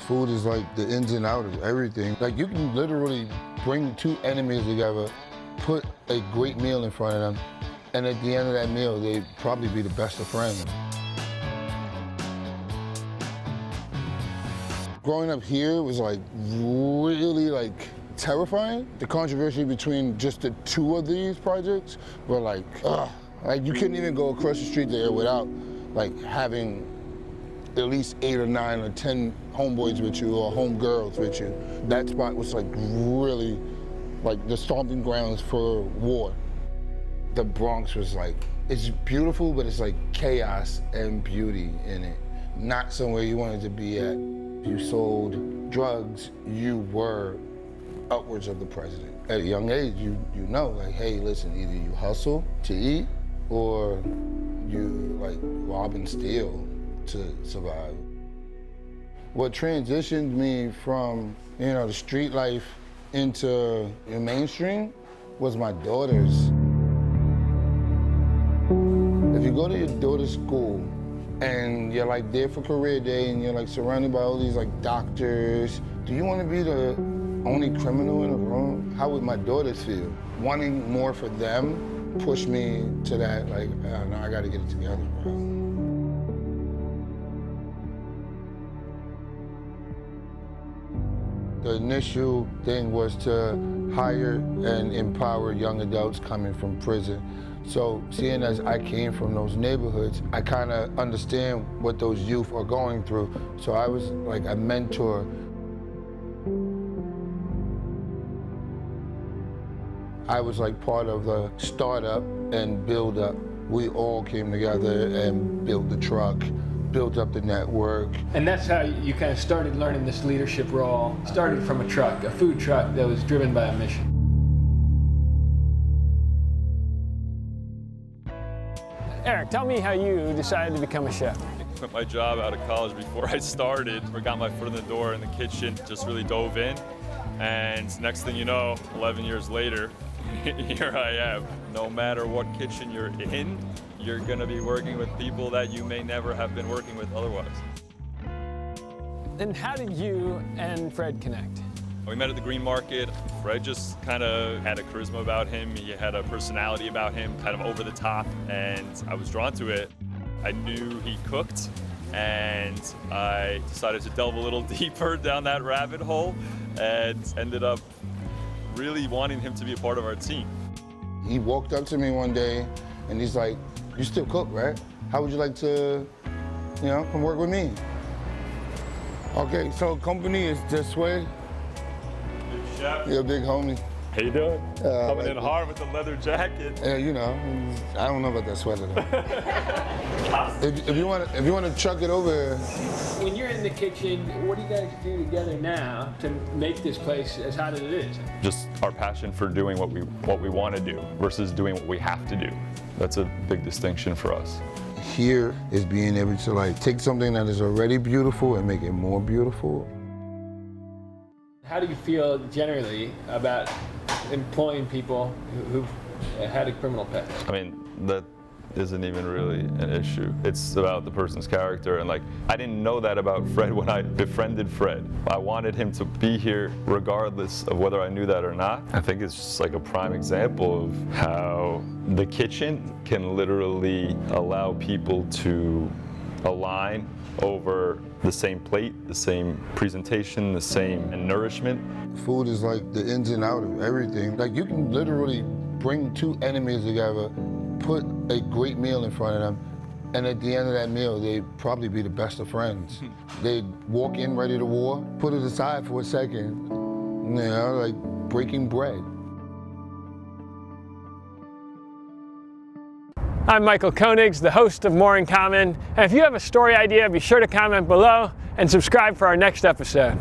Food is like the ins and outs of everything. Like you can literally bring two enemies together, put a great meal in front of them, and at the end of that meal, they'd probably be the best of friends. Growing up here was like really like terrifying. The controversy between just the two of these projects were like, ugh. Like you couldn't even go across the street there without like having at least 8 or 9 or 10 homeboys with you or homegirls with you. That spot was like really like the stomping grounds for war. The Bronx was like, it's beautiful, but it's like chaos and beauty in it. Not somewhere you wanted to be at. You sold drugs, you were upwards of the president. At a young age, you know, like, hey, listen, either you hustle to eat or you like rob and steal to survive. What transitioned me from, you know, the street life into the mainstream was my daughters. If you go to your daughter's school and you're like there for career day and you're like surrounded by all these like doctors, do you want to be the only criminal in the room? How would my daughters feel? Wanting more for them pushed me to that, like, no, I gotta get it together, bro. The initial thing was to hire and empower young adults coming from prison. So seeing as I came from those neighborhoods, I kind of understand what those youth are going through. So I was like a mentor. I was like part of the startup and build up. We all came together and built the truck, built up the network. And that's how you kind of started learning this leadership role. Started from a truck, a food truck that was driven by a mission. Eric, tell me how you decided to become a chef. I quit my job out of college before I started. I got my foot in the door in the kitchen, just really dove in. And next thing you know, 11 years later, here I am. No matter what kitchen you're in, you're gonna be working with people that you may never have been working with otherwise. And how did you and Fred connect? We met at the Green Market. Fred just kind of had a charisma about him. He had a personality about him, kind of over the top, and I was drawn to it. I knew he cooked, and I decided to delve a little deeper down that rabbit hole and ended up really wanting him to be a part of our team. He walked up to me one day and he's like, you still cook, right? How would you like to, you know, come work with me? Okay, so company is this way. Big chef. You're a big homie. How you doing? Coming like in hard with the leather jacket. Yeah, you know, I don't know about that sweater though. if you want to chuck it over. When you're in the kitchen, what do you guys do together now to make this place as hot as it is? Just our passion for doing what we want to do versus doing what we have to do. That's a big distinction for us. Here is being able to like take something that is already beautiful and make it more beautiful. How do you feel generally about employing people who've had a criminal past? I mean, that isn't even really an issue. It's about the person's character, and like, I didn't know that about Fred when I befriended Fred. I wanted him to be here regardless of whether I knew that or not. I think it's just like a prime example of how the kitchen can literally allow people to align over the same plate, the same presentation, the same nourishment. Food is like the ins and outs of everything. Like you can literally bring two enemies together, put a great meal in front of them, and at the end of that meal, they'd probably be the best of friends. They'd walk in ready to war, put it aside for a second, you know, like breaking bread. I'm Michael Koenigs, the host of More in Common. And if you have a story idea, be sure to comment below and subscribe for our next episode.